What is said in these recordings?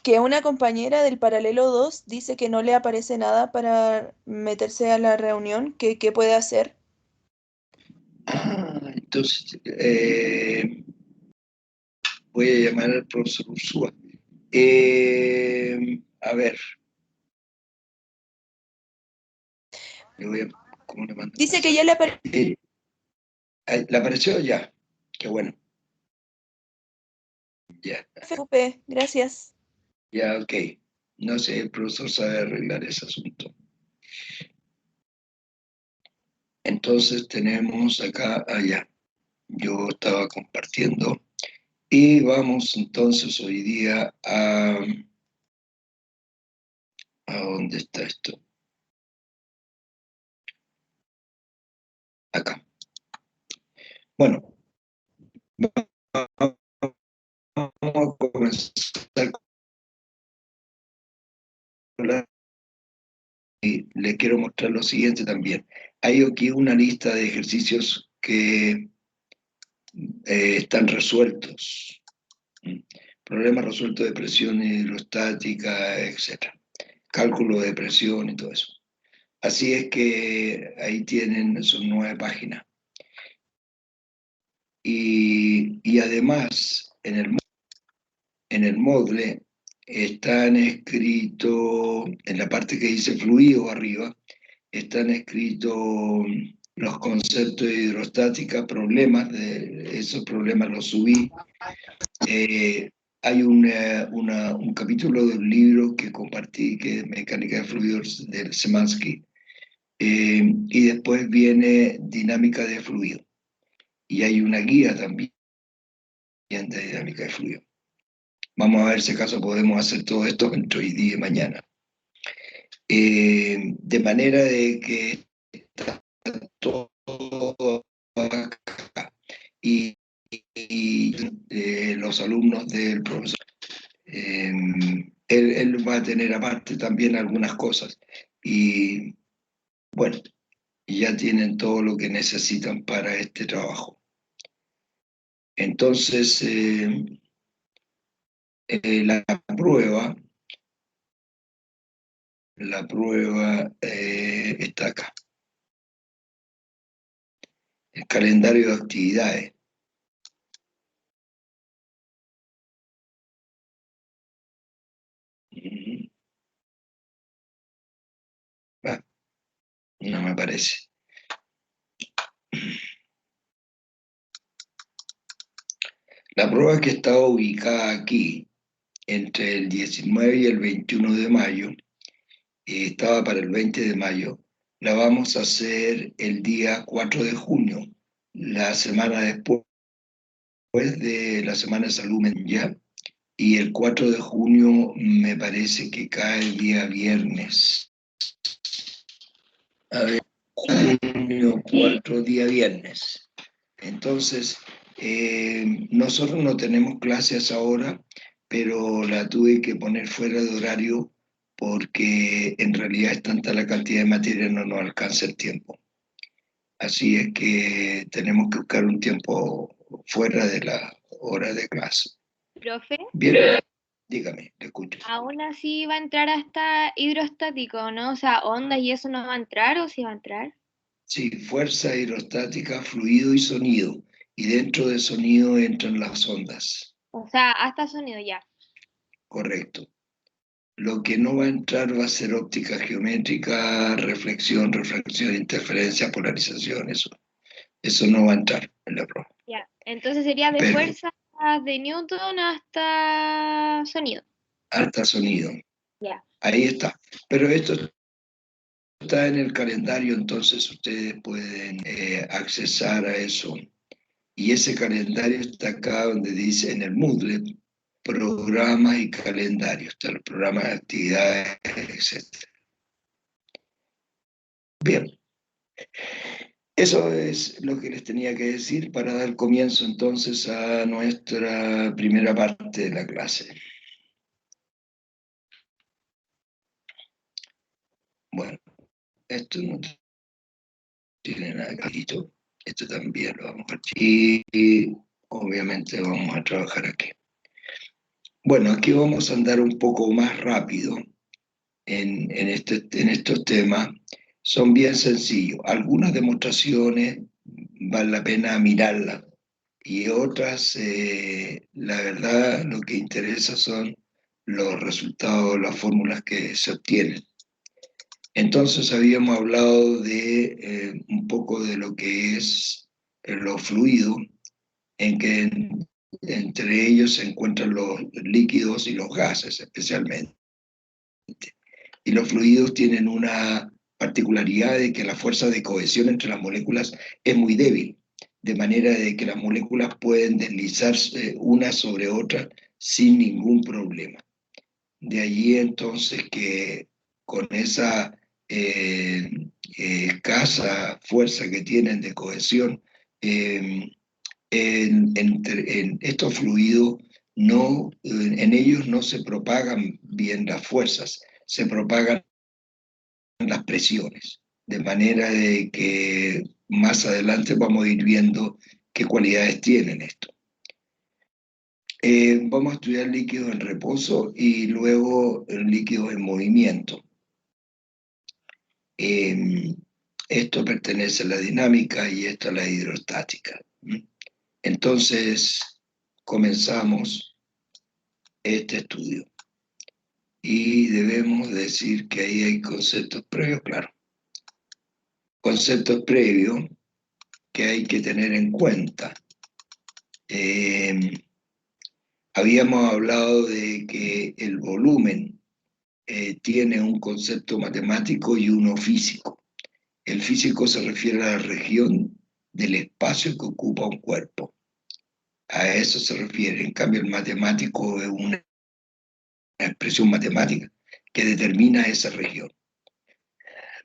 Que una compañera del paralelo 2 dice que no le aparece nada para meterse a la reunión, que qué puede hacer. Entonces voy a llamar al profesor Ursúa. A ver, le voy a, ¿cómo le mando un Dice que ya mensaje? le aparece. ¿Le apareció ya? Qué bueno. Ya, Gracias. ya, ok. No sé, el profesor sabe arreglar ese asunto. Entonces tenemos acá, allá. Yo estaba compartiendo. Y vamos entonces hoy día ¿a dónde está esto? Acá. Bueno, vamos a comenzar con y le quiero mostrar lo siguiente también. Hay aquí una lista de ejercicios que están resueltos. Problemas resueltos de presión hidrostática, etc. Cálculo de presión y todo eso. Así es que ahí tienen sus 9 páginas. Y además, en el Moodle están escritos, en la parte que dice fluido arriba, están escritos los conceptos de hidrostática, problemas, de esos problemas los subí. Hay un capítulo de un libro que compartí, que es Mecánica de Fluidos, del Szymanski, y después viene Dinámica de Fluido. Y hay una guía también de dinámica de fluido. Vamos a ver si acaso podemos hacer todo esto entre hoy día y mañana. De manera de que está todo acá. Y los alumnos del profesor, él va a tener aparte también algunas cosas. Y bueno, ya tienen todo lo que necesitan para este trabajo. Entonces, la prueba está acá. El calendario de actividades. Ah, no me parece. La prueba que está ubicada aquí, entre el 19 y el 21 de mayo, estaba para el 20 de mayo, la vamos a hacer el día 4 de junio, la semana después de la Semana de Salud Mental, y el 4 de junio me parece que cae el día viernes. A ver, junio 4, día viernes. Entonces, nosotros no tenemos clases ahora, pero la tuve que poner fuera de horario porque en realidad es tanta la cantidad de materia no nos alcanza el tiempo. Así es que tenemos que buscar un tiempo fuera de la hora de clase. Profe, Bien, dígame, te escucho. aún así va a entrar hasta hidrostático, ¿no? O sea, ondas y eso no va a entrar o sí va a entrar. Sí, fuerza hidrostática, fluido y sonido. Y dentro de sonido entran las ondas. O sea, hasta sonido ya. Correcto. Lo que no va a entrar va a ser óptica geométrica, reflexión, interferencia, polarización, eso. Eso no va a entrar en la prueba. Ya. Entonces sería de Pero fuerza de Newton hasta sonido. alta sonido. Ya. Ahí está. Pero esto está en el calendario, entonces ustedes pueden accesar a eso. Y ese calendario está acá donde dice en el Moodle, programas y calendario. Está el programa de actividades, etc. Bien. Eso es lo que les tenía que decir para dar comienzo entonces a nuestra primera parte de la clase. Bueno, esto no tiene nada clarito. Esto también lo vamos a archivar y obviamente vamos a trabajar aquí. Bueno, aquí vamos a andar un poco más rápido en estos temas. Son bien sencillos. Algunas demostraciones vale la pena mirarlas y otras, la verdad, lo que interesa son los resultados, las fórmulas que se obtienen. Entonces habíamos hablado de un poco de lo que es lo fluido, en que entre ellos se encuentran los líquidos y los gases especialmente. Y los fluidos tienen una particularidad de que la fuerza de cohesión entre las moléculas es muy débil, de manera de que las moléculas pueden deslizarse una sobre otra sin ningún problema. De allí entonces que con esa escasa fuerza que tienen de cohesión, eh, en estos fluidos no, en ellos no se propagan bien las fuerzas, se propagan las presiones, de manera de que más adelante vamos a ir viendo qué cualidades tienen esto. Vamos a estudiar líquidos en reposo y luego líquidos en movimiento. Esto pertenece a la dinámica y esto a la hidrostática. Entonces, comenzamos este estudio. Y debemos decir que ahí hay conceptos previos, claro. Conceptos previos que hay que tener en cuenta. Habíamos hablado de que el volumen tiene un concepto matemático y uno físico. El físico se refiere a la región del espacio que ocupa un cuerpo. A eso se refiere. En cambio, el matemático es una expresión matemática que determina esa región.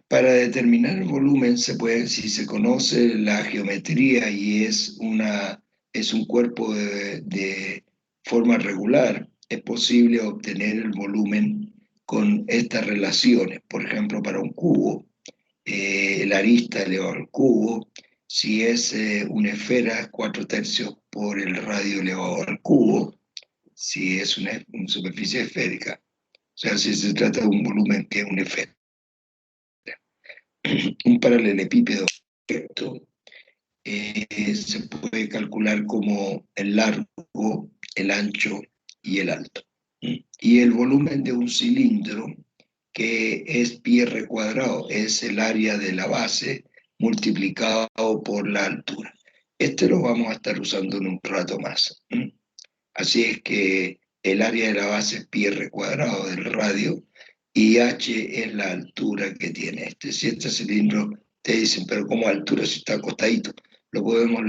Para determinar el volumen se puede, si se conoce la geometría y es un cuerpo de forma regular, es posible obtener el volumen con estas relaciones. Por ejemplo, para un cubo, la arista elevado al cubo, si es una esfera, 4/3 por el radio elevado al cubo, si es una superficie esférica. O sea, si se trata de un volumen que es una esfera. Un paralelepípedo recto se puede calcular como el largo, el ancho y el alto. Y el volumen de un cilindro, que es pi r cuadrado, es el área de la base multiplicado por la altura. Este lo vamos a estar usando en un rato más. Así es que el área de la base es pi r cuadrado del radio y h es la altura que tiene este. Si este cilindro, te dicen, pero ¿cómo altura si está acostadito? Lo podemos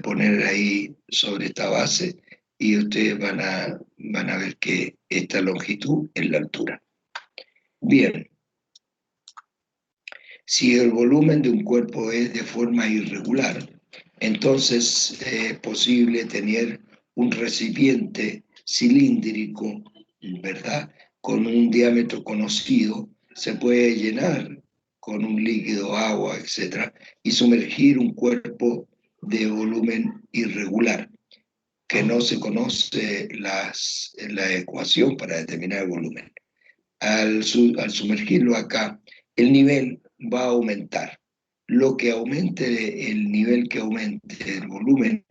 poner ahí sobre esta base y ustedes van a ver que esta longitud es la altura. Bien, si el volumen de un cuerpo es de forma irregular, entonces es posible tener un recipiente cilíndrico, ¿verdad? Con un diámetro conocido, se puede llenar con un líquido, agua, etc., y sumergir un cuerpo de volumen irregular, que no se conoce la ecuación para determinar el volumen. Al sumergirlo acá, el nivel va a aumentar. Lo que aumente, el nivel que aumente el volumen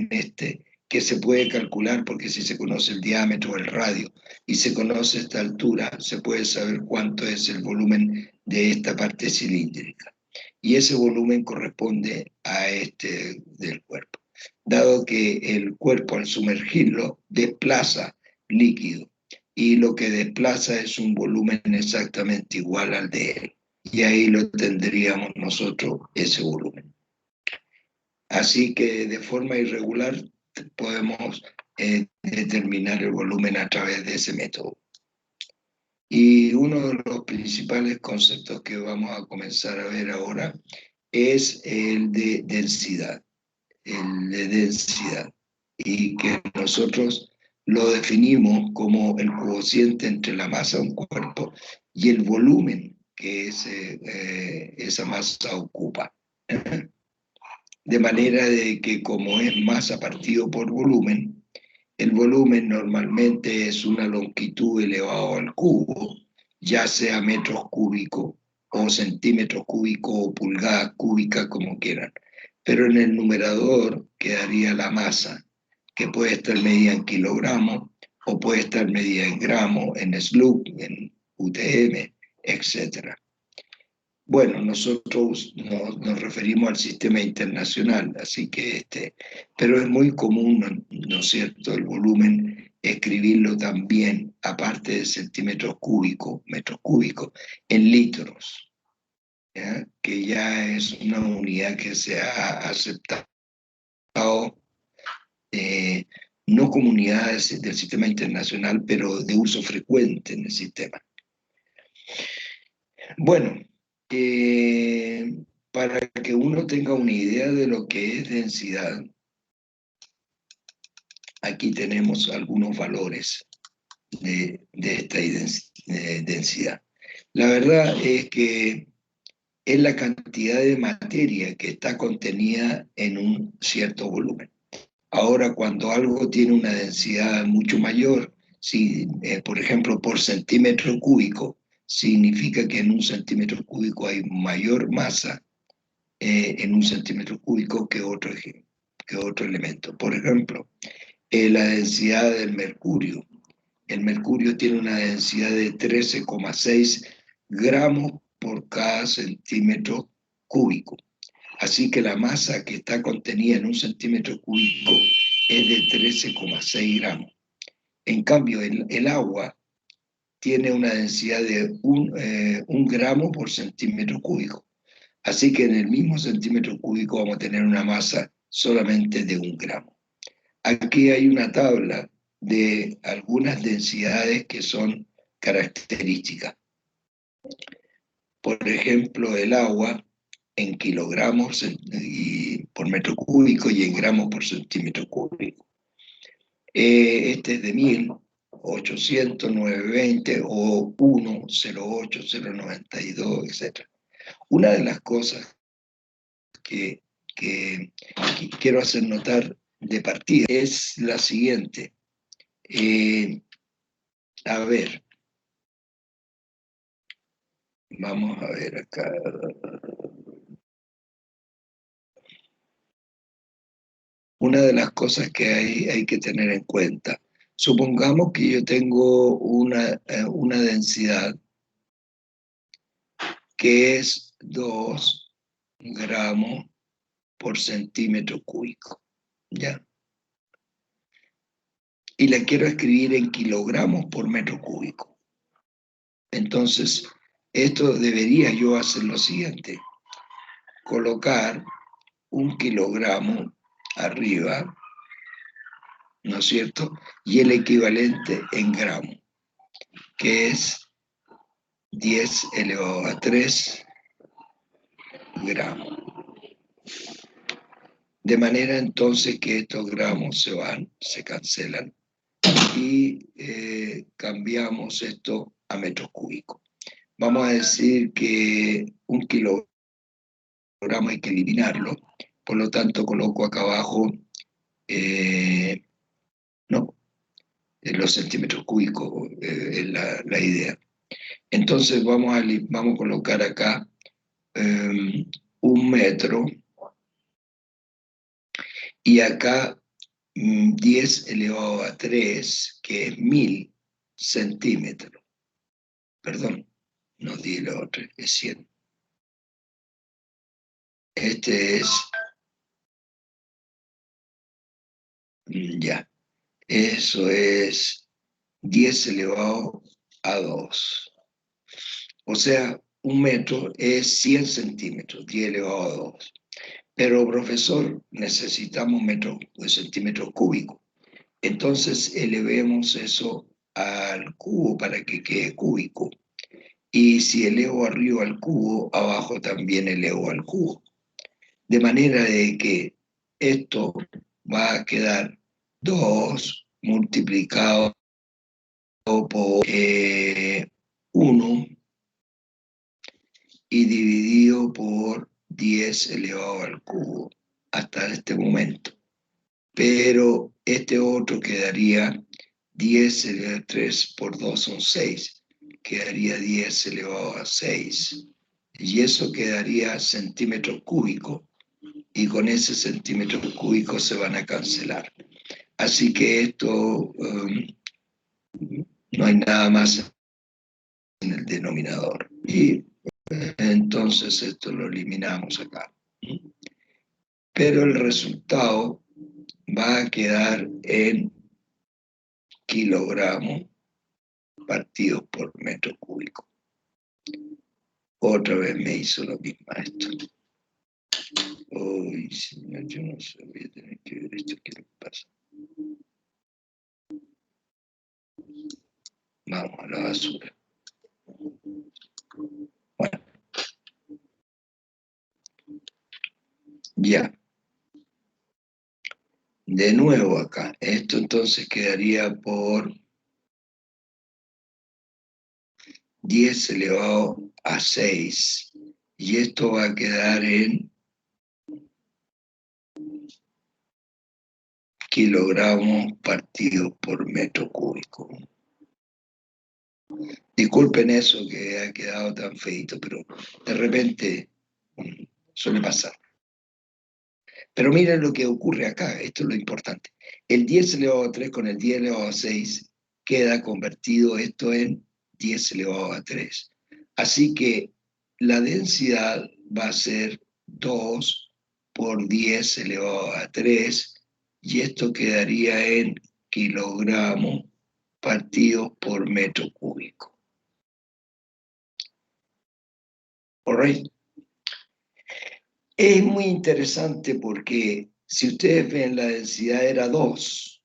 que se puede calcular, porque si se conoce el diámetro o el radio y se conoce esta altura, se puede saber cuánto es el volumen de esta parte cilíndrica. Y ese volumen corresponde a este del cuerpo. Dado que el cuerpo al sumergirlo desplaza líquido y lo que desplaza es un volumen exactamente igual al de él. Y ahí lo tendríamos nosotros, ese volumen. Así que de forma irregular podemos determinar el volumen a través de ese método. Y uno de los principales conceptos que vamos a comenzar a ver ahora es el de densidad. El de densidad. Y que nosotros lo definimos como el cociente entre la masa de un cuerpo y el volumen que esa masa ocupa. De manera de que como es masa partido por volumen, El volumen normalmente es una longitud elevado al cubo, ya sea metros cúbicos o centímetros cúbicos o pulgadas cúbicas, como quieran. Pero en el numerador quedaría la masa, que puede estar medida en kilogramos o puede estar medida en gramos, en SLUG, en UTM, etc. Bueno, nosotros nos referimos al sistema internacional, así que pero es muy común, ¿no es cierto?, el volumen, escribirlo también, aparte de centímetros cúbicos, metros cúbicos, en litros, ¿ya? Que ya es una unidad que se ha aceptado, eh, no como unidad del sistema internacional, pero de uso frecuente en el sistema. Bueno, para que uno tenga una idea de lo que es densidad, aquí tenemos algunos valores de esta densidad. La verdad es que es la cantidad de materia que está contenida en un cierto volumen. Ahora, cuando algo tiene una densidad mucho mayor, si, por ejemplo, por centímetro cúbico, significa que en un centímetro cúbico hay mayor masa en un centímetro cúbico que otro elemento. Por ejemplo, la densidad del mercurio. El mercurio tiene una densidad de 13,6 gramos por cada centímetro cúbico. Así que la masa que está contenida en un centímetro cúbico es de 13,6 gramos. En cambio, el agua tiene una densidad de un gramo por centímetro cúbico. Así que en el mismo centímetro cúbico vamos a tener una masa solamente de 1 gramo. Aquí hay una tabla de algunas densidades que son características. Por ejemplo, el agua en kilogramos por metro cúbico y en gramos por centímetro cúbico. Este es de 1000, 800, 920 o 1, 0,8, 0,92, etc. Una de las cosas que quiero hacer notar de partida es la siguiente. A ver, vamos a ver acá. Una de las cosas que hay que tener en cuenta. Supongamos que yo tengo una densidad que es 2 gramos por centímetro cúbico, ¿ya? Y la quiero escribir en kilogramos por metro cúbico. Entonces, esto debería yo hacer lo siguiente: colocar 1 kilogramo arriba, ¿no es cierto? Y el equivalente en gramos, que es 10 elevado a 3 gramos. De manera entonces que estos gramos se cancelan y cambiamos esto a metros cúbicos. Vamos a decir que 1 kilogramo hay que eliminarlo, por lo tanto coloco acá abajo en los centímetros cúbicos es la idea. Entonces vamos a colocar acá 1 metro y acá 10 elevado a 3, que es 1000 centímetros. Perdón, no di lo otro, es 100. Este es, ya, eso es 10 elevado a 2. O sea, 1 metro es 100 centímetros, 10 elevado a 2. Pero, profesor, necesitamos centímetros cúbicos. Entonces, elevemos eso al cubo para que quede cúbico. Y si elevo arriba al cubo, abajo también elevo al cubo. De manera de que esto va a quedar 2 multiplicado por 1 y dividido por 10 elevado al cubo hasta este momento. pero este otro quedaría 10 elevado a 3 por 2 son 6, quedaría 10 elevado a 6, y eso quedaría centímetros cúbicos, y con ese centímetro cúbico se van a cancelar. Así que esto no hay nada más en el denominador. Y entonces esto lo eliminamos acá. Pero el resultado va a quedar en kilogramos partidos por metro cúbico. Otra vez me hizo lo mismo esto. Uy, señor, yo no sé, voy a tener que ver esto, ¿qué le pasa? Vamos a la basura. Bueno, ya. De nuevo acá. Esto entonces quedaría por 10 elevado a 6. Y esto va a quedar en kilogramos partidos por metro cúbico. Disculpen eso que ha quedado tan feito, pero de repente suele pasar. Pero miren lo que ocurre acá, esto es lo importante. El 10 elevado a 3 con el 10 elevado a 6 queda convertido esto en 10 elevado a 3. Así que la densidad va a ser 2 por 10 elevado a 3, y esto quedaría en kilogramos partidos por metro cúbico. All right. Es muy interesante porque si ustedes ven, la densidad era 2,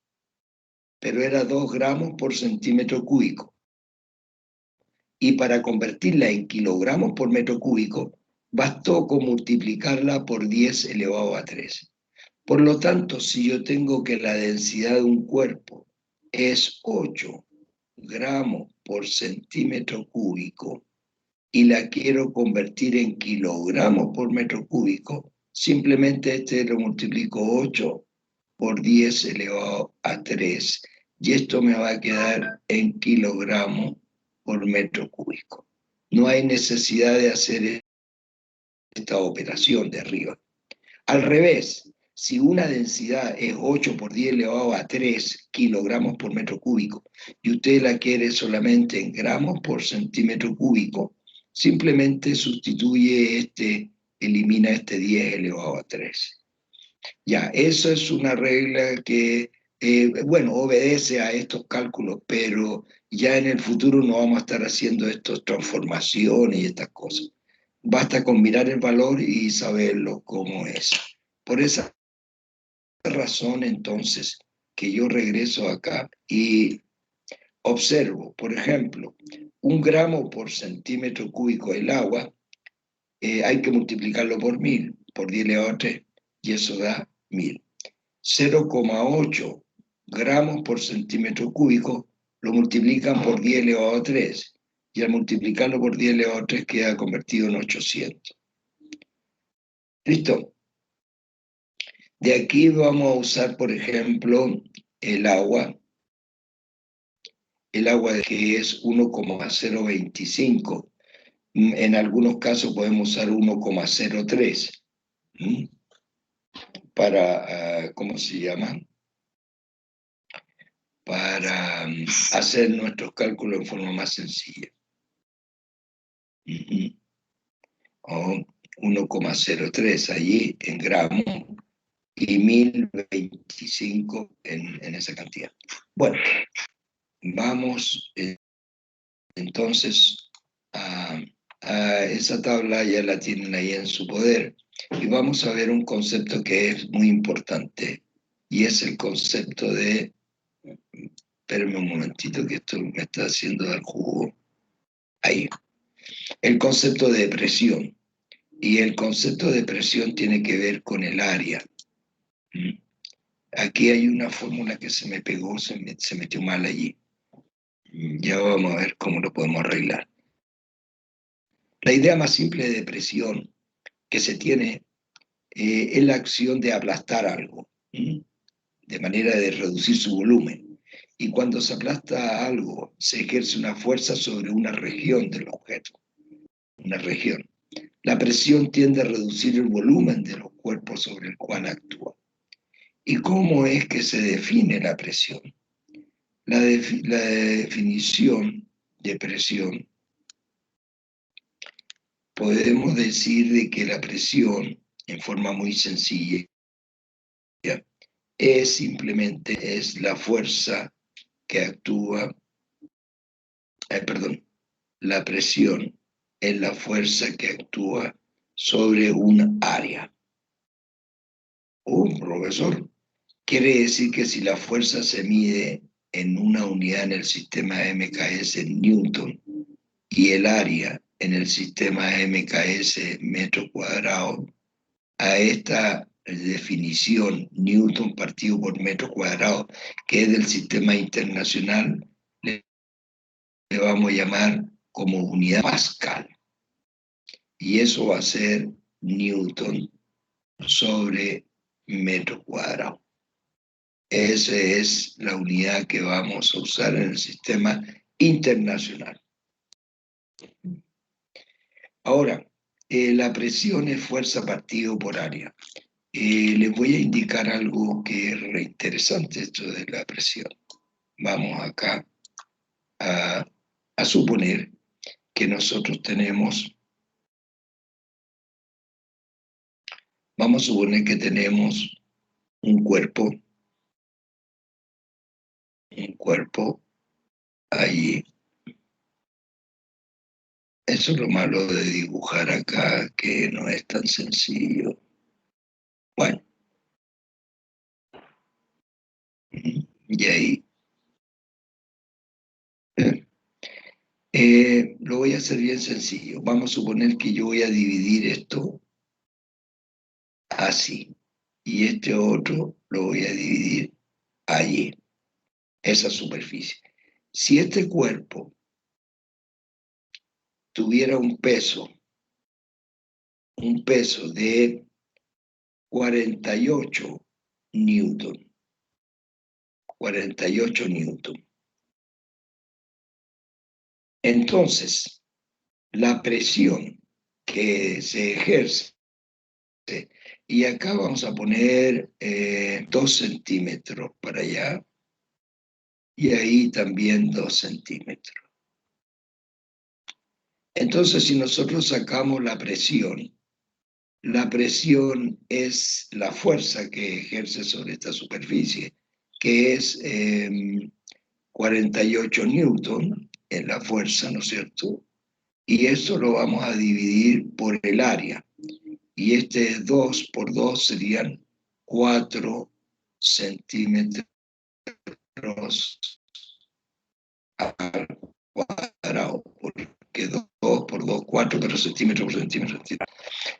pero era 2 gramos por centímetro cúbico. Y para convertirla en kilogramos por metro cúbico, bastó con multiplicarla por 10 elevado a 3. Por lo tanto, si yo tengo que la densidad de un cuerpo es 8 gramos por centímetro cúbico, y la quiero convertir en kilogramos por metro cúbico, simplemente este lo multiplico 8 por 10 elevado a 3, y esto me va a quedar en kilogramos por metro cúbico. No hay necesidad de hacer esta operación de arriba. Al revés, si una densidad es 8 por 10 elevado a 3 kilogramos por metro cúbico y usted la quiere solamente en gramos por centímetro cúbico, simplemente sustituye elimina este 10 elevado a 3. Ya, eso es una regla que, bueno, obedece a estos cálculos, pero ya en el futuro no vamos a estar haciendo estas transformaciones y estas cosas. Basta con mirar el valor y saberlo cómo es. Por esa razón, entonces, que yo regreso acá y observo, por ejemplo, 1 gramo por centímetro cúbico del agua, hay que multiplicarlo por 1000, por 10 elevado a 3, y eso da 1000. 0,8 gramos por centímetro cúbico lo multiplican por 10 elevado a 3, y al multiplicarlo por 10 elevado a 3 queda convertido en 800. ¿Listo? De aquí vamos a usar, por ejemplo, el agua que es 1,025. En algunos casos podemos usar 1,03 para, ¿cómo se llama? Para hacer nuestros cálculos en forma más sencilla. O 1,03 allí en gramos y 1025 en esa cantidad. Bueno, vamos entonces a esa tabla, ya la tienen ahí en su poder, y vamos a ver un concepto que es muy importante, y es el concepto de, espérenme un momentito que esto me está haciendo dar jugo, ahí, el concepto de presión. Y el concepto de presión tiene que ver con el área. Aquí hay una fórmula que se me pegó, se metió mal allí. Ya vamos a ver cómo lo podemos arreglar. La idea más simple de presión que se tiene es la acción de aplastar algo. de manera de reducir su volumen. Y cuando se aplasta algo, se ejerce una fuerza sobre una región del objeto, una región. La presión tiende a reducir el volumen de los cuerpos sobre el cual actúa. ¿Y cómo es que se define la presión? La definición de presión, podemos decir de que la presión, en forma muy sencilla, es la fuerza que actúa, la presión es la fuerza que actúa sobre un área. Profesor, quiere decir que si la fuerza se mide en una unidad en el sistema MKS en Newton y el área en el sistema MKS metro cuadrado, a esta definición Newton partido por metro cuadrado, que es del sistema internacional, le vamos a llamar como unidad Pascal. Y eso va a ser Newton sobre metro cuadrado. Esa es la unidad que vamos a usar en el sistema internacional. Ahora, la presión es fuerza partido por área. Les voy a indicar algo que es re interesante, esto de la presión. Vamos acá a suponer que nosotros tenemos, vamos a suponer que tenemos un cuerpo allí. Eso es lo malo de dibujar acá, que no es tan sencillo. Bueno, y ahí lo voy a hacer bien sencillo. Vamos a suponer que yo voy a dividir esto así, y este otro lo voy a dividir allí, esa superficie. Si este cuerpo tuviera un peso de 48 newton, 48 newton. Entonces, la presión que se ejerce, y acá vamos a poner 2 centímetros para allá, y ahí también 2 centímetros. Entonces, si nosotros sacamos la presión es la fuerza que ejerce sobre esta superficie, que es 48 newton en la fuerza, ¿no es cierto? Y esto lo vamos a dividir por el área. Y este 2 por 2 serían 4 centímetros al cuadrado, porque 2 por 2, 4, pero centímetro por centímetro.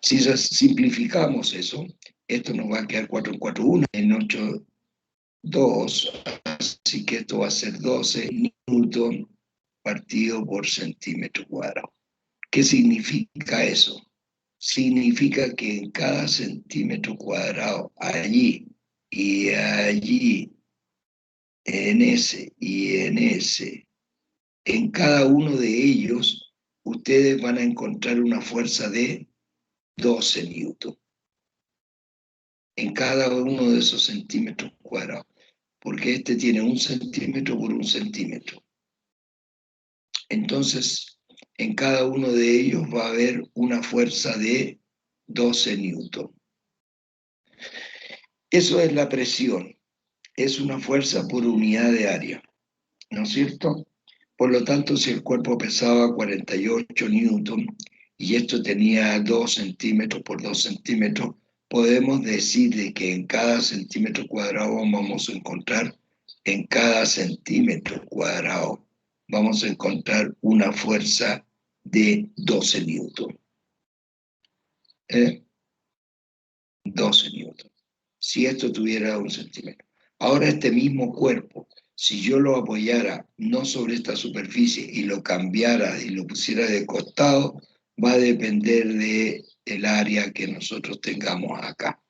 Si simplificamos eso, esto nos va a quedar 4 en 4, 1, en 8, 2, así que esto va a ser 12 newton partido por centímetro cuadrado. ¿Qué significa eso? Significa que en cada centímetro cuadrado, allí y allí, en ese y en ese, en cada uno de ellos, ustedes van a encontrar una fuerza de 12 newton. En cada uno de esos centímetros cuadrados, porque este tiene 1 centímetro por 1 centímetro. Entonces, en cada uno de ellos va a haber una fuerza de 12 newton. Eso es la presión, es una fuerza por unidad de área, ¿no es cierto? Por lo tanto, si el cuerpo pesaba 48 newton y esto tenía 2 centímetros por 2 centímetros, podemos decir de que en cada centímetro cuadrado vamos a encontrar, en cada centímetro cuadrado, vamos a encontrar una fuerza de 12 newton. 12 newton. Si esto tuviera 1 centímetro. Ahora este mismo cuerpo, si yo lo apoyara no sobre esta superficie y lo cambiara y lo pusiera de costado, va a depender del área que nosotros tengamos acá.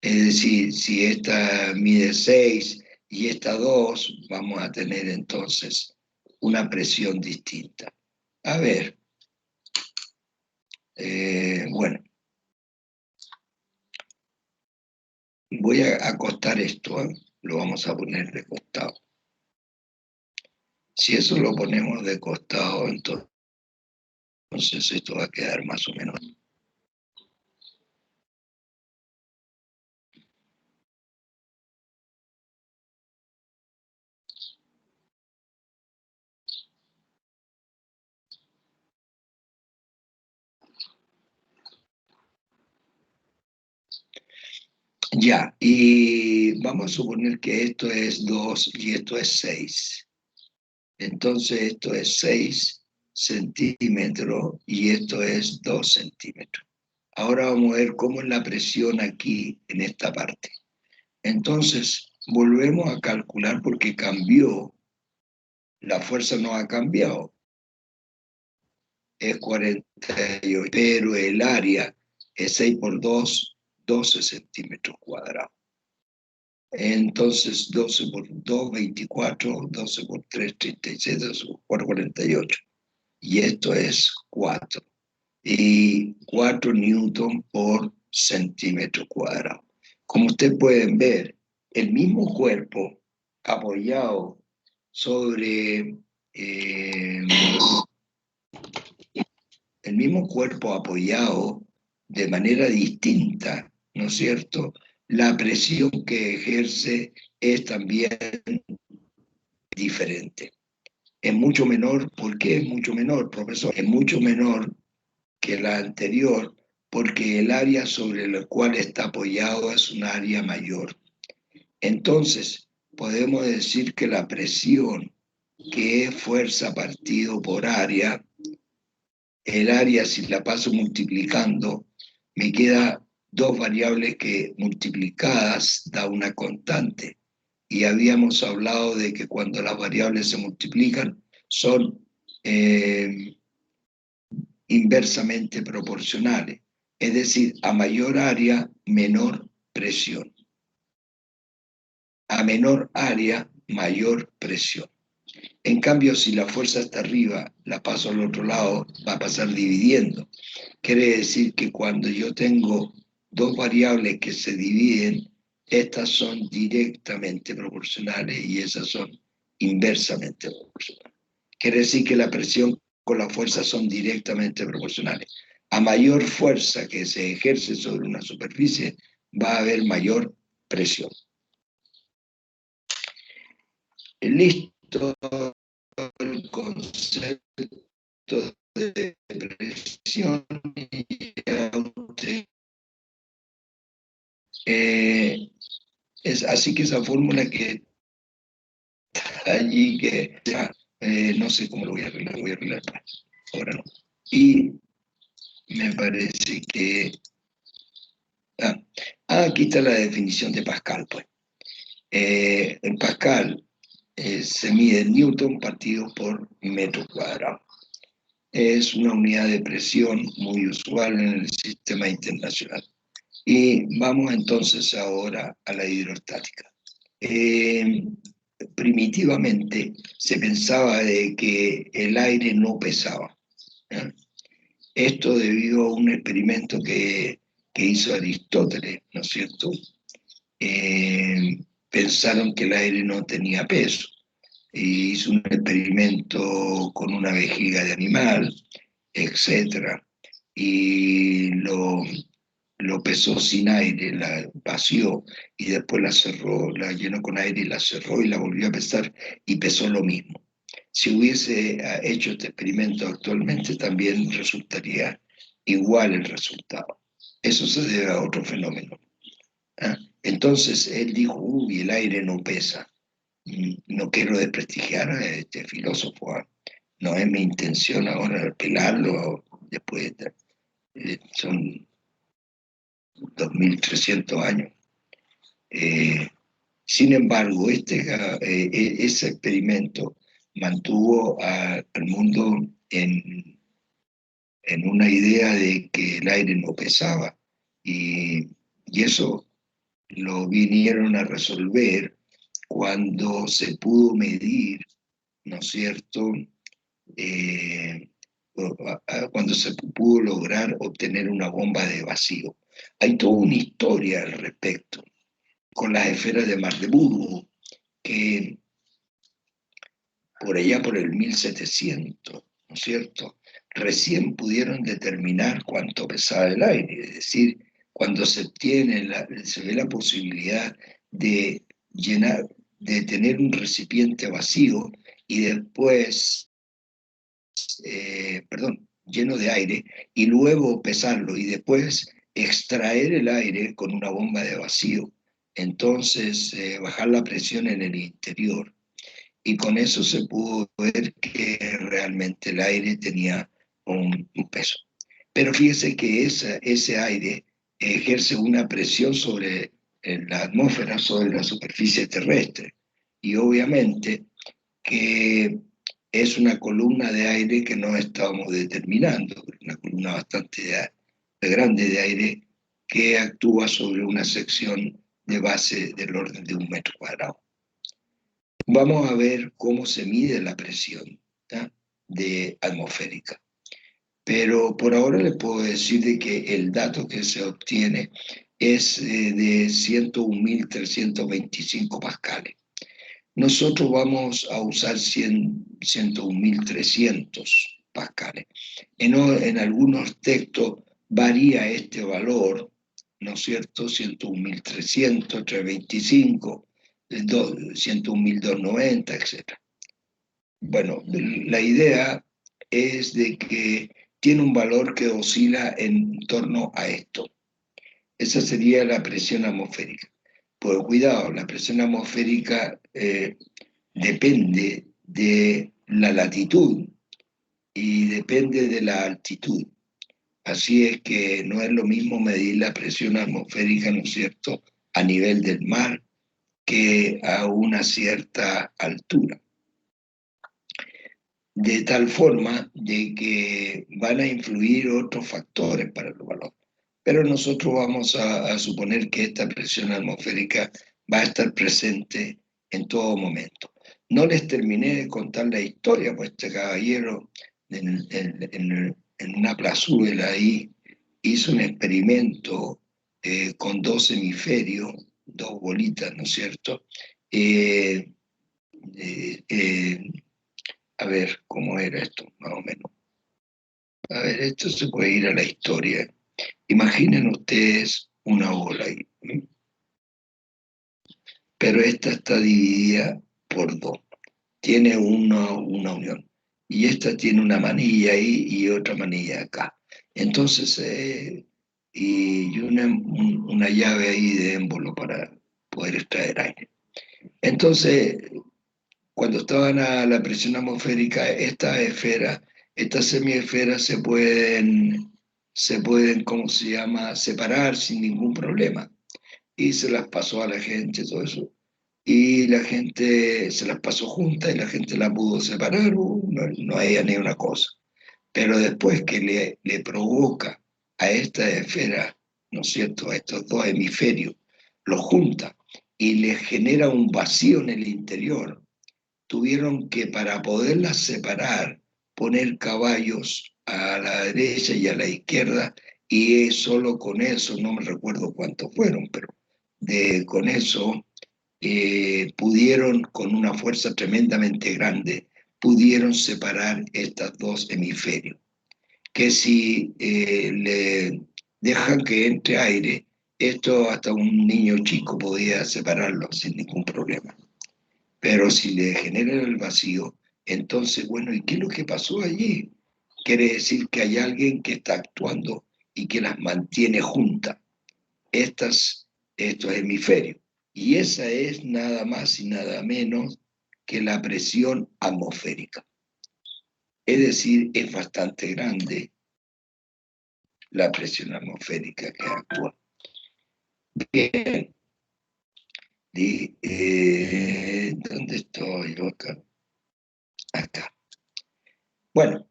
Es decir, si esta mide 6 y esta 2, vamos a tener entonces una presión distinta. A ver, bueno, voy a acostar esto, ¿eh? Lo vamos a poner de costado. Si eso lo ponemos de costado, entonces esto va a quedar más o menos. Ya, y vamos a suponer que esto es 2 y esto es 6. Entonces esto es 6 centímetros y esto es 2 centímetros. Ahora vamos a ver cómo es la presión aquí en esta parte. Entonces volvemos a calcular porque cambió, la fuerza no ha cambiado, es 48, pero el área es 6 por 2, 12 centímetros cuadrados. Entonces 12 por 2, 24, 12 por 3, 36, 12 por 4, 48. Y esto es 4. Y 4 newton por centímetro cuadrado. Como ustedes pueden ver, el mismo cuerpo apoyado sobre el mismo cuerpo apoyado de manera distinta, ¿no es cierto? La presión que ejerce es también diferente. Es mucho menor. ¿Por qué es mucho menor, profesor? Es mucho menor que la anterior porque el área sobre la cual está apoyado es un área mayor. Entonces, podemos decir que la presión, que es fuerza partido por área, el área si la paso multiplicando, me queda dos variables que multiplicadas da una constante. Y habíamos hablado de que cuando las variables se multiplican son inversamente proporcionales. Es decir, a mayor área, menor presión. A menor área, mayor presión. En cambio, si la fuerza está arriba, la paso al otro lado, va a pasar dividiendo. Quiere decir que cuando yo tengo dos variables que se dividen, estas son directamente proporcionales y esas son inversamente proporcionales. Quiere decir que la presión con la fuerza son directamente proporcionales. A mayor fuerza que se ejerce sobre una superficie, va a haber mayor presión. Listo el concepto de presión. Es así que esa fórmula que está allí, que no sé cómo lo voy a arreglar ahora no. Y me parece que... aquí está la definición de Pascal, pues. En Pascal se mide Newton partido por metro cuadrado. Es una unidad de presión muy usual en el sistema internacional. Y vamos entonces ahora a la hidrostática. Primitivamente se pensaba de que el aire no pesaba. ¿Eh? Esto debido a un experimento que hizo Aristóteles, ¿no es cierto? Pensaron que el aire no tenía peso. Y hizo un experimento con una vejiga de animal, etc. Y lo pesó sin aire, la vació y después la cerró, la llenó con aire y la cerró y la volvió a pesar y pesó lo mismo. Si hubiese hecho este experimento actualmente también resultaría igual el resultado. Eso se debe a otro fenómeno. ¿Ah? Entonces él dijo, uy, el aire no pesa. No quiero desprestigiar a este filósofo, ¿ah? No es mi intención ahora pelarlo después, son 2300 años. Sin embargo, ese experimento mantuvo al mundo en una idea de que el aire no pesaba y eso lo vinieron a resolver cuando se pudo medir, ¿no es cierto?, cuando se pudo lograr obtener una bomba de vacío. Hay toda una historia al respecto, con las esferas de Magdeburgo, que por allá por el 1700, ¿no es cierto?, recién pudieron determinar cuánto pesaba el aire, es decir, cuando se ve la posibilidad de llenar, de tener un recipiente vacío y después, lleno de aire, y luego pesarlo y después extraer el aire con una bomba de vacío. Entonces, bajar la presión en el interior. Y con eso se pudo ver que realmente el aire tenía un peso. Pero fíjese que ese aire ejerce una presión sobre la atmósfera, sobre la superficie terrestre. Y obviamente que es una columna de aire que no estábamos determinando, una columna bastante grande de aire que actúa sobre una sección de base del orden de 1 metro cuadrado. Vamos a ver cómo se mide la presión, ¿ya?, de atmosférica. Pero por ahora les puedo decir de que el dato que se obtiene es de 101.325 pascales. Nosotros vamos a usar 101.300 pascales. En algunos textos varía este valor, ¿no es cierto?, 101.300, 325, 101.290, etc. Bueno, la idea es de que tiene un valor que oscila en torno a esto. Esa sería la presión atmosférica. Pues cuidado, la presión atmosférica depende de la latitud y depende de la altitud. Así es que no es lo mismo medir la presión atmosférica, ¿no es cierto?, a nivel del mar que a una cierta altura. De tal forma de que van a influir otros factores para el valor. Pero nosotros vamos a suponer que esta presión atmosférica va a estar presente en todo momento. No les terminé de contar la historia, pues este caballero en una plazuela ahí hizo un experimento con 2 hemisferios, 2 bolitas, ¿no es cierto?, a ver, ¿cómo era esto? Más o menos. A ver, esto se puede ir a la historia. Imaginen ustedes una bola ahí, ¿sí?, pero esta está dividida por dos. Tiene una unión. Y esta tiene una manilla ahí y otra manilla acá. Entonces, y una llave ahí de émbolo para poder extraer aire. Entonces, cuando estaban a la presión atmosférica, estas semiesferas ¿cómo se llama?, separar sin ningún problema. Y se las pasó a la gente, todo eso. Y la gente se las pasó juntas y la gente la pudo separar, no había ni una cosa. Pero después que le provoca a esta esfera, ¿no es cierto?, a estos dos hemisferios, los junta y les genera un vacío en el interior, tuvieron que, para poderlas separar, poner caballos a la derecha y a la izquierda, y solo con eso, no me recuerdo cuántos fueron, pero con eso pudieron, con una fuerza tremendamente grande, pudieron separar estos dos hemisferios. Que si le dejan que entre aire, esto hasta un niño chico podía separarlo sin ningún problema. Pero si le generan el vacío, entonces, bueno, ¿y qué es lo que pasó allí? Quiere decir que hay alguien que está actuando y que las mantiene juntas, estos hemisferios. Y esa es nada más y nada menos que la presión atmosférica. Es decir, es bastante grande la presión atmosférica que actúa. Bien. ¿Dónde estoy yo acá? Acá. Bueno,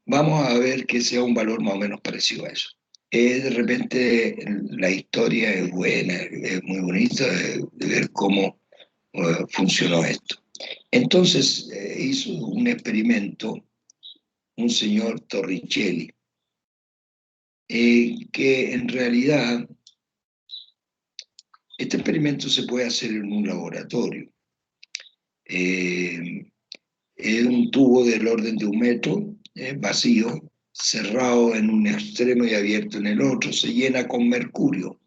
vamos a ver que sea un valor más o menos parecido a eso. De repente la historia es buena, es muy bonita de ver cómo funcionó esto. Entonces hizo un experimento un señor Torricelli, que en realidad este experimento se puede hacer en un laboratorio. Eh, es un tubo del orden de 1 metro, vacío, cerrado en un extremo y abierto en el otro, se llena con mercurio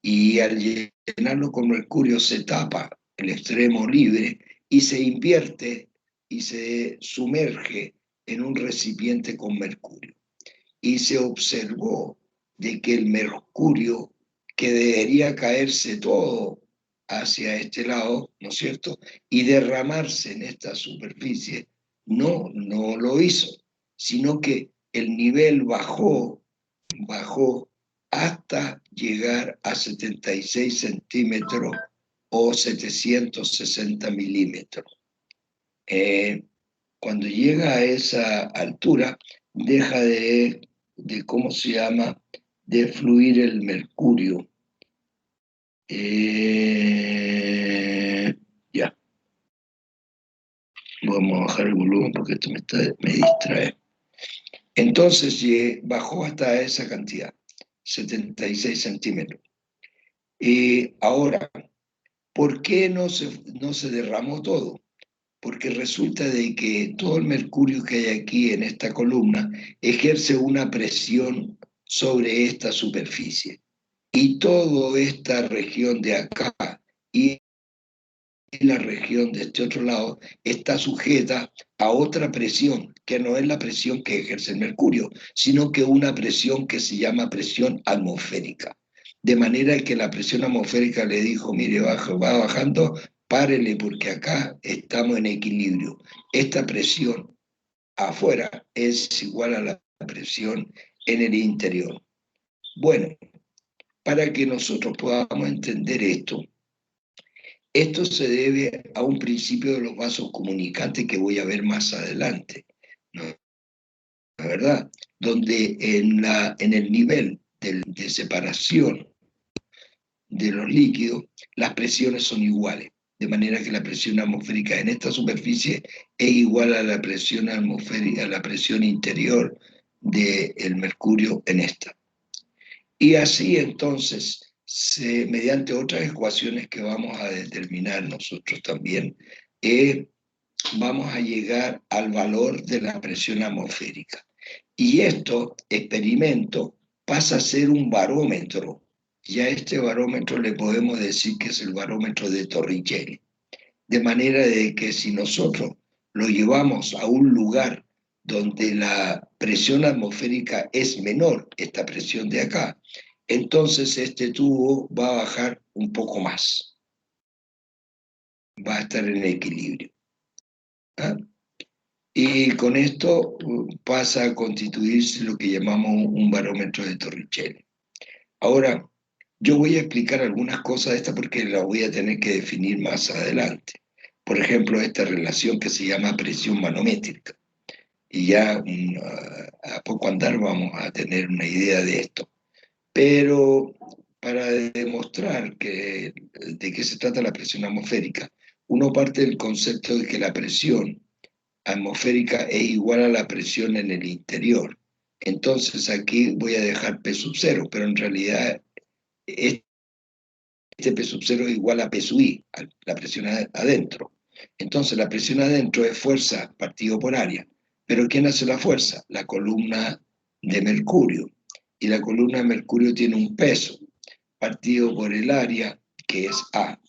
y al llenarlo con mercurio se tapa el extremo libre y se invierte y se sumerge en un recipiente con mercurio. Y se observó de que el mercurio, que debería caerse todo hacia este lado, ¿no es cierto?, y derramarse en esta superficie, no lo hizo, sino que el nivel bajó hasta llegar a 76 centímetros o 760 milímetros. Cuando llega a esa altura, deja ¿cómo se llama?, de fluir el mercurio. Ya, vamos a bajar el volumen porque esto me distrae. Entonces bajó hasta esa cantidad, 76 centímetros. Ahora, ¿por qué no se derramó todo? Porque resulta de que todo el mercurio que hay aquí en esta columna ejerce una presión sobre esta superficie. Y toda esta región de acá y la región de este otro lado está sujeta a otra presión, que no es la presión que ejerce el mercurio, sino que una presión que se llama presión atmosférica. De manera que la presión atmosférica le dijo, mire, va bajando, párele porque acá estamos en equilibrio. Esta presión afuera es igual a la presión en el interior. Bueno, para que nosotros podamos entender esto se debe a un principio de los vasos comunicantes que voy a ver más adelante, ¿no? La verdad, donde en el nivel de separación de los líquidos, las presiones son iguales, de manera que la presión atmosférica en esta superficie es igual a la presión atmosférica, a la presión interior del mercurio en esta. Y así entonces, mediante otras ecuaciones que vamos a determinar nosotros también, vamos a llegar al valor de la presión atmosférica. Y experimento, pasa a ser un barómetro. Y a este barómetro le podemos decir que es el barómetro de Torricelli. De manera de que si nosotros lo llevamos a un lugar donde la presión atmosférica es menor, esta presión de acá, entonces este tubo va a bajar un poco más, va a estar en equilibrio. ¿Ah? Y con esto pasa a constituirse lo que llamamos un barómetro de Torricelli. Ahora, yo voy a explicar algunas cosas de esta porque las voy a tener que definir más adelante. Por ejemplo, esta relación que se llama presión manométrica. Y ya a poco andar vamos a tener una idea de esto. Pero para demostrar de qué se trata la presión atmosférica, uno parte del concepto de que la presión atmosférica es igual a la presión en el interior. Entonces aquí voy a dejar P sub 0, pero en realidad este P sub 0 es igual a P sub I, a la presión adentro. Entonces la presión adentro es fuerza partido por área. Pero ¿quién hace la fuerza? La columna de mercurio. Y la columna de mercurio tiene un peso partido por el área, que es A.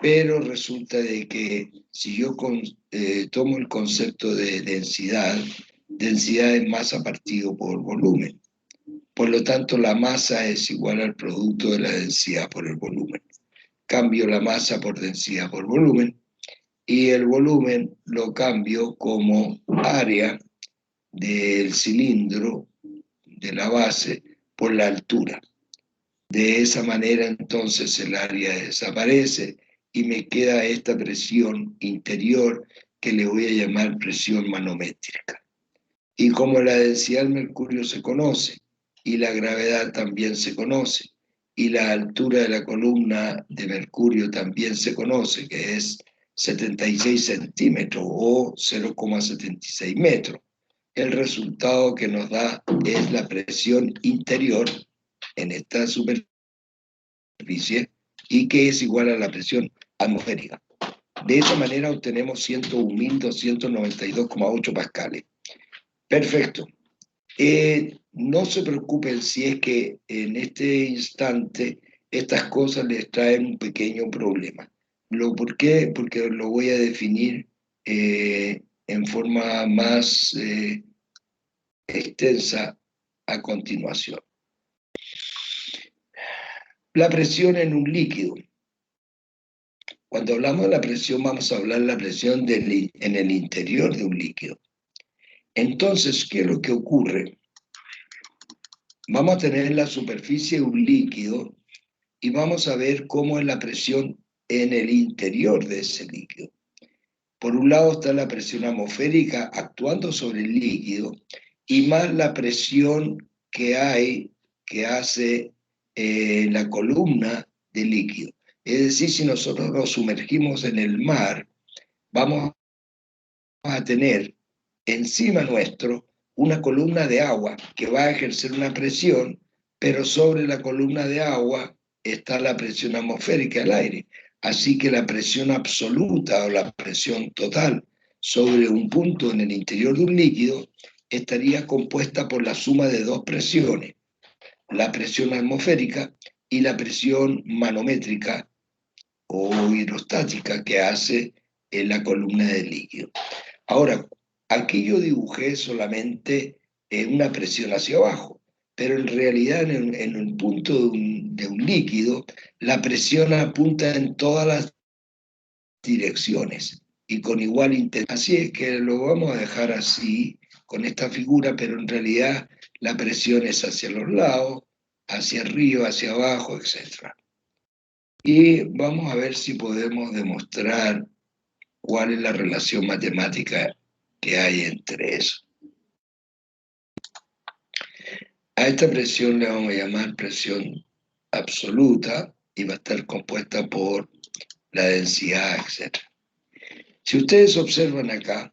Pero resulta de que si yo tomo el concepto de densidad es masa partido por volumen. Por lo tanto, la masa es igual al producto de la densidad por el volumen. Cambio la masa por densidad por volumen y el volumen lo cambio como área del cilindro, de la base, por la altura. De esa manera entonces el área desaparece y me queda esta presión interior que le voy a llamar presión manométrica. Y como la densidad del mercurio se conoce y la gravedad también se conoce. Y la altura de la columna de mercurio también se conoce, que es 76 centímetros o 0,76 metros. El resultado que nos da es la presión interior en esta superficie y que es igual a la presión atmosférica. De esa manera obtenemos 101.292,8 pascales. Perfecto. No se preocupen si es que en este instante estas cosas les traen un pequeño problema. ¿Por qué? Porque lo voy a definir en forma más extensa a continuación. La presión en un líquido. Cuando hablamos de la presión, vamos a hablar de la presión en el interior de un líquido. Entonces, ¿qué es lo que ocurre? Vamos a tener la superficie de un líquido y vamos a ver cómo es la presión en el interior de ese líquido. Por un lado está la presión atmosférica actuando sobre el líquido y más la presión que hace la columna del líquido. Es decir, si nosotros nos sumergimos en el mar, vamos a tener encima nuestro una columna de agua que va a ejercer una presión, pero sobre la columna de agua está la presión atmosférica del aire. Así que la presión absoluta o la presión total sobre un punto en el interior de un líquido estaría compuesta por la suma de dos presiones, la presión atmosférica y la presión manométrica o hidrostática que hace en la columna del líquido. Ahora, aquí yo dibujé solamente una presión hacia abajo, pero en realidad en un punto de un líquido, la presión apunta en todas las direcciones y con igual intensidad. Así es que lo vamos a dejar así, con esta figura, pero en realidad la presión es hacia los lados, hacia arriba, hacia abajo, etc. Y vamos a ver si podemos demostrar cuál es la relación matemática que hay entre eso. A esta presión le vamos a llamar presión absoluta y va a estar compuesta por la densidad, etc. Si ustedes observan acá,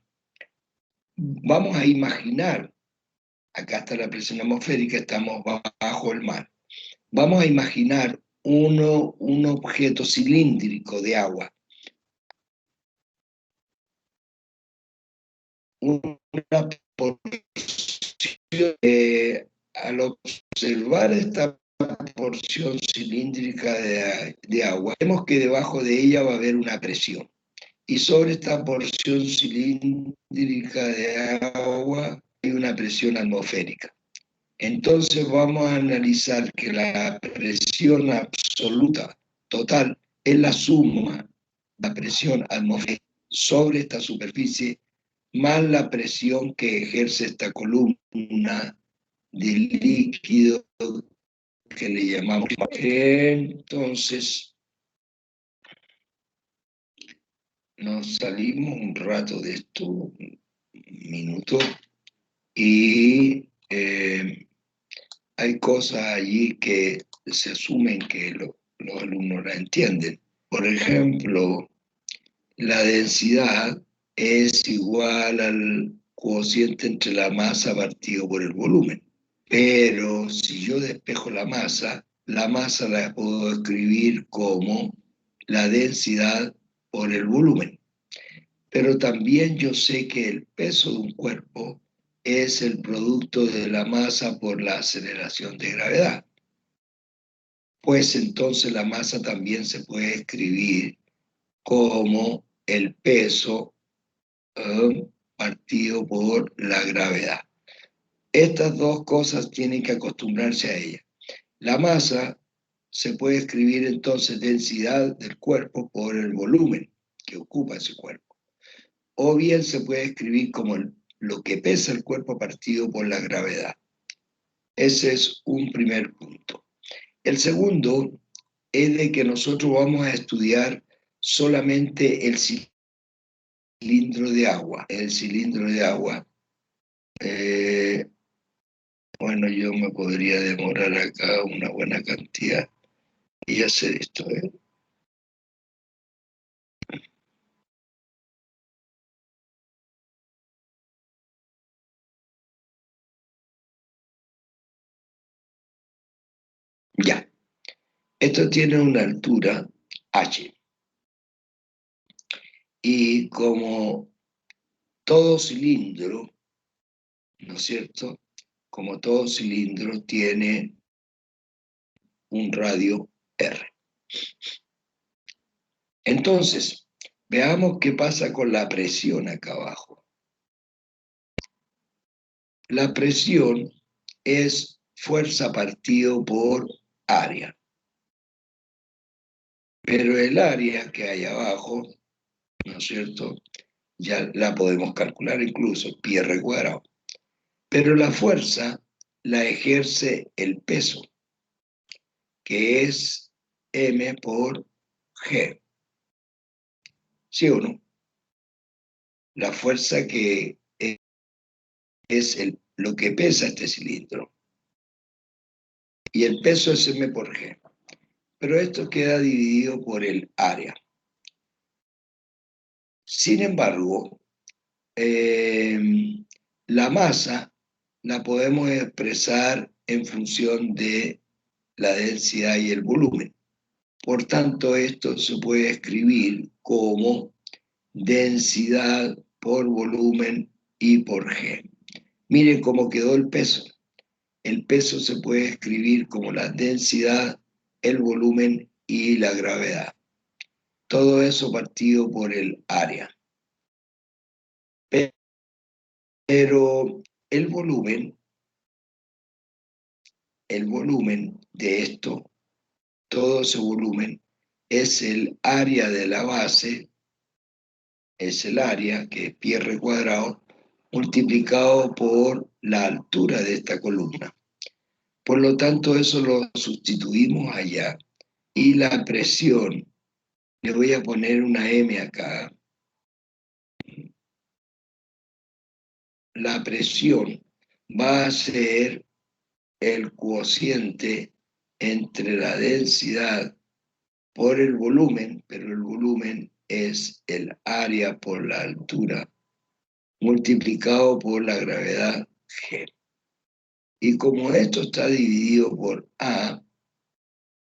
vamos a imaginar, acá está la presión atmosférica, estamos bajo el mar. Vamos a imaginar un objeto cilíndrico de agua. Una porción, al observar esta porción cilíndrica de agua, vemos que debajo de ella va a haber una presión. Y sobre esta porción cilíndrica de agua hay una presión atmosférica. Entonces vamos a analizar que la presión absoluta total es la suma de la presión atmosférica sobre esta superficie más la presión que ejerce esta columna de líquido que le llamamos. Entonces, nos salimos un rato de esto, un minuto, y hay cosas allí que se asumen que los alumnos la entienden. Por ejemplo, la densidad es igual al cociente entre la masa partido por el volumen. Pero si yo despejo la masa la puedo escribir como la densidad por el volumen. Pero también yo sé que el peso de un cuerpo es el producto de la masa por la aceleración de gravedad. Pues entonces la masa también se puede escribir como el peso partido por la gravedad. Estas dos cosas tienen que acostumbrarse a ellas. La masa se puede escribir entonces densidad del cuerpo por el volumen que ocupa ese cuerpo. O bien se puede escribir como lo que pesa el cuerpo partido por la gravedad. Ese es un primer punto. El segundo es de que nosotros vamos a estudiar solamente el cilindro de agua. El cilindro de agua Bueno, yo me podría demorar acá una buena cantidad y hacer esto, ¿eh? Ya, esto tiene una altura h. Y como todo cilindro, ¿no es cierto? Como todo cilindro tiene un radio R. Entonces, veamos qué pasa con la presión acá abajo. La presión es fuerza partido por área. Pero el área que hay abajo, ¿no es cierto? Ya la podemos calcular incluso, pi r cuadrado. Pero la fuerza la ejerce el peso, que es m por g. ¿Sí o no? La fuerza que es lo que pesa este cilindro. Y el peso es m por g. Pero esto queda dividido por el área. Sin embargo, la masa la podemos expresar en función de la densidad y el volumen. Por tanto, esto se puede escribir como densidad por volumen y por G. Miren cómo quedó el peso. El peso se puede escribir como la densidad, el volumen y la gravedad. Todo eso partido por el área. Pero el volumen de esto, todo ese volumen, es el área de la base, es el área, que es pi r cuadrado, multiplicado por la altura de esta columna. Por lo tanto, eso lo sustituimos allá. Y la presión, le voy a poner una M acá. La presión va a ser el cociente entre la densidad por el volumen, pero el volumen es el área por la altura, multiplicado por la gravedad G. Y como esto está dividido por A,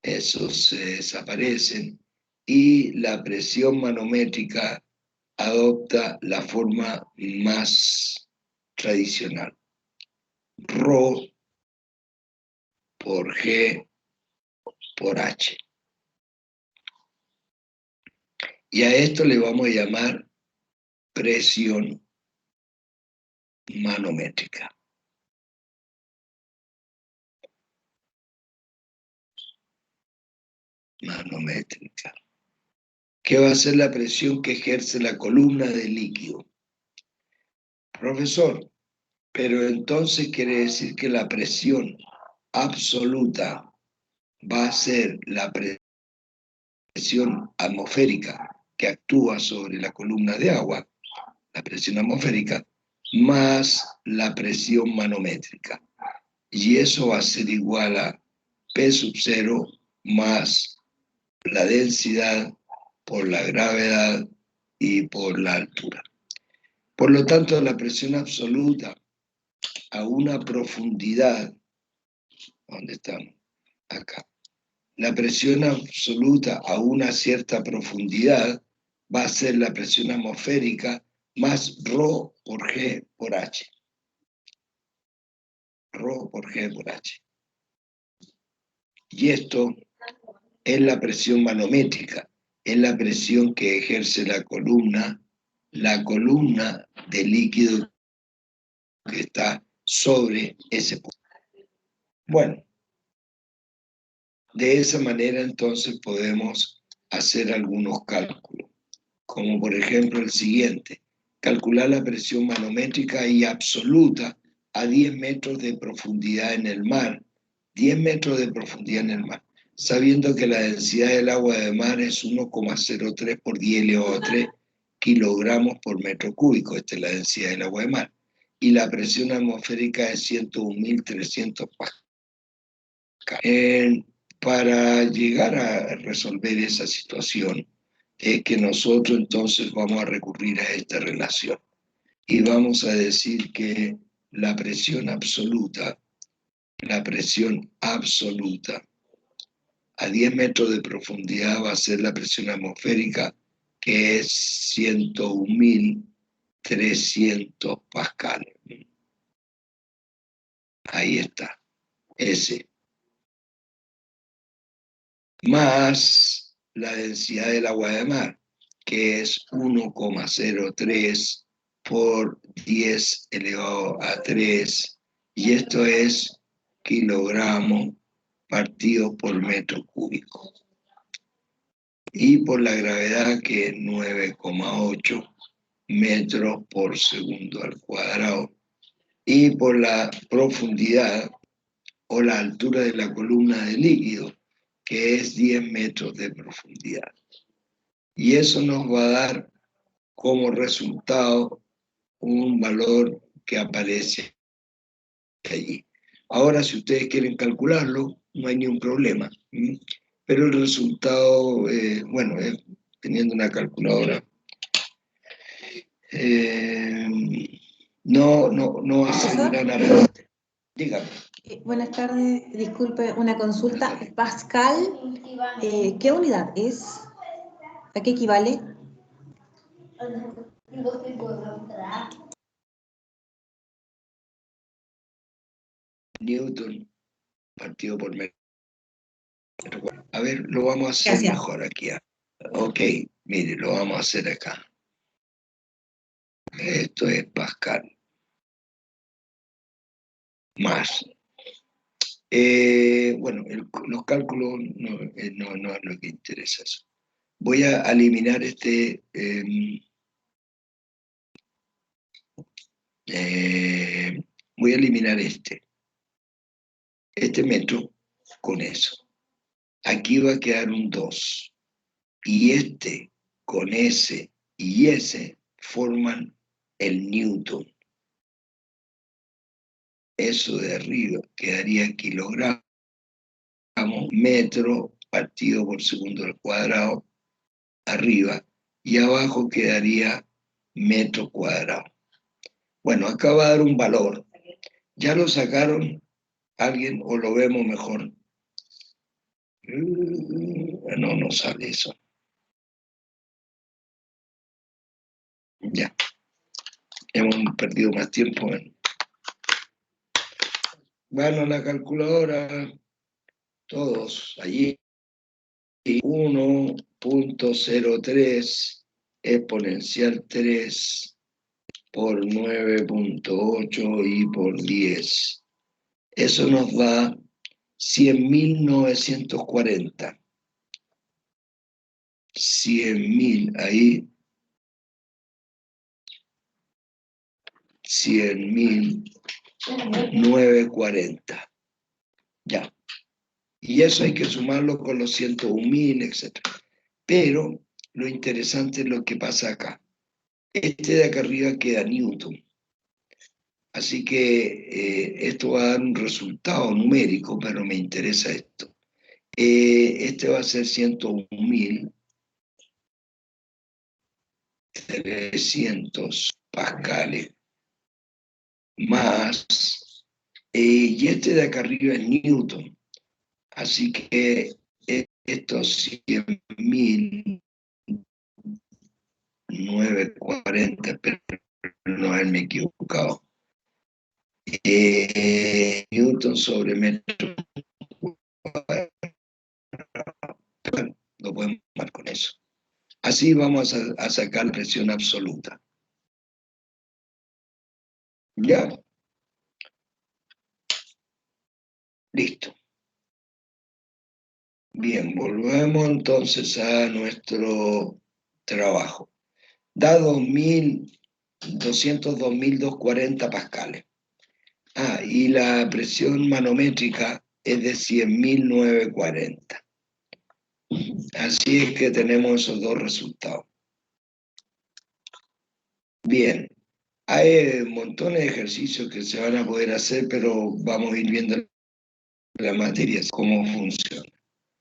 esos se desaparecen y la presión manométrica adopta la forma más tradicional. Rho por G por H. Y a esto le vamos a llamar presión manométrica. Manométrica. ¿Qué va a ser la presión que ejerce la columna del líquido? Profesor, pero entonces quiere decir que la presión absoluta va a ser la presión atmosférica que actúa sobre la columna de agua, la presión atmosférica, más la presión manométrica. Y eso va a ser igual a P sub 0 más la densidad por la gravedad y por la altura. Por lo tanto, la presión absoluta a una profundidad, ¿dónde estamos? Acá. La presión absoluta a una cierta profundidad va a ser la presión atmosférica más ρ por G por H. Ρ por G por H. Y esto es la presión manométrica, es la presión que ejerce la columna de líquido que está sobre ese punto. Bueno, de esa manera entonces podemos hacer algunos cálculos, como por ejemplo el siguiente: calcular la presión manométrica y absoluta a 10 metros de profundidad en el mar, 10 metros de profundidad en el mar, sabiendo que la densidad del agua de mar es 1,03 por 10 elevado a 3 kilogramos por metro cúbico. Esta es la densidad del agua de mar. y la presión atmosférica es 101.300 pascales. Para llegar a resolver esa situación, es que nosotros entonces vamos a recurrir a esta relación y vamos a decir que la presión absoluta a 10 metros de profundidad va a ser la presión atmosférica, que es 101.300 pascales. Ahí está, ese. Más la densidad del agua de mar, que es 1,03 por 10 elevado a 3, y esto es kilogramos partido por metro cúbico. Y por la gravedad, que es 9,8 metros por segundo al cuadrado. Y por la profundidad o la altura de la columna de líquido, que es 10 metros de profundidad. Y eso nos va a dar como resultado un valor que aparece allí. Ahora, si ustedes quieren calcularlo, no hay ningún problema. Pero el resultado, bueno, teniendo una calculadora, no va a ser gran aporte. Dígame. Buenas tardes, disculpe, una consulta. Pascal, ¿qué unidad es? ¿A qué equivale? Newton partido por metro. A ver, lo vamos a hacer Gracias. mejor aquí. Ok, mire, lo vamos a hacer acá. Esto es Pascal. Más. Bueno, los cálculos no es lo que interesa eso. Voy a eliminar este... voy a eliminar este metro con eso. Aquí va a quedar un 2. Y este con ese y ese forman el Newton. Eso de arriba quedaría kilogramos, metro partido por segundo al cuadrado, arriba, y abajo quedaría metro cuadrado. Bueno, acá va a dar un valor. ¿Ya lo sacaron alguien o lo vemos mejor? No sale eso. Ya. Hemos perdido más tiempo. Bueno, la calculadora, todos allí. 1,03 exponencial 3 por 9,8 y por 10. Eso nos da 100.940. 100.000, ahí. 100.940. Ya. Y eso hay que sumarlo con los 101.000, etc. Pero lo interesante es lo que pasa acá. Este de acá arriba queda Newton. Así que esto va a dar un resultado numérico, pero me interesa esto. Este va a ser 101.300 pascales más, y este de acá arriba es Newton. Así que estos 100.940, pero no haberme equivocado. Newton sobre metro. Lo podemos tomar con eso. Así vamos a sacar presión absoluta. ¿Ya? Listo. Bien, volvemos entonces a nuestro trabajo. Da 202.240 pascales. Y la presión manométrica es de 100.940. Así es que tenemos esos dos resultados. Bien, Hay montones de ejercicios que se van a poder hacer, pero vamos a ir viendo las materias, cómo funciona.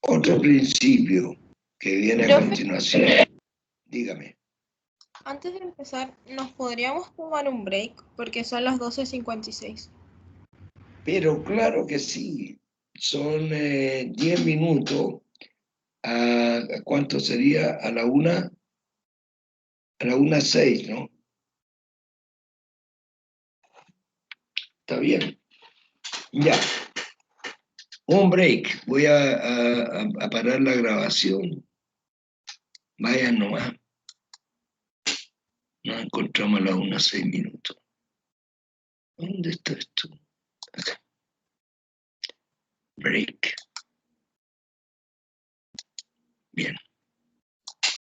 Otro principio que viene a Profe, continuación, dígame. antes de empezar, ¿nos podríamos tomar un break? Porque son las 12:56. Pero claro que sí, son 10 minutos. ¿A cuánto sería? A la 1:06, ¿no? Está bien. Ya, un break. Voy a parar la grabación. Vayan nomás. Nos encontramos a la 1:06. ¿Dónde está esto? Acá. Break. Bien.